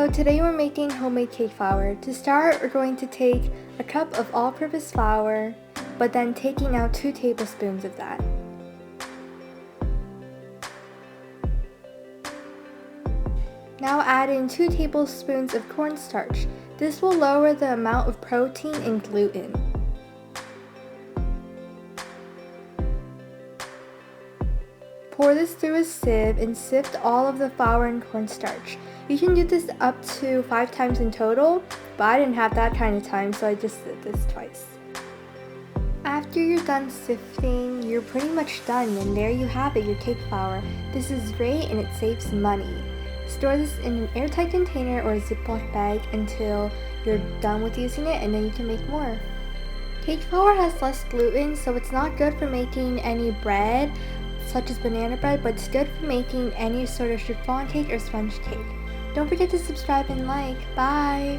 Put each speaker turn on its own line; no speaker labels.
So today we're making homemade cake flour. To start, we're going to take a cup of all-purpose flour, but then taking out 2 tablespoons of that. Now add in 2 tablespoons of cornstarch. This will lower the amount of protein and gluten. Pour this through a sieve and sift all of the flour and cornstarch. You can do this up to 5 times in total, but I didn't have that kind of time, so I just did this twice. After you're done sifting, you're pretty much done, and there you have it, your cake flour. This is great and it saves money. Store this in an airtight container or a Ziploc bag until you're done with using it, and then you can make more. Cake flour has less gluten, so it's not good for making any bread, such as banana bread, but it's good for making any sort of chiffon cake or sponge cake. Don't forget to subscribe and like. Bye!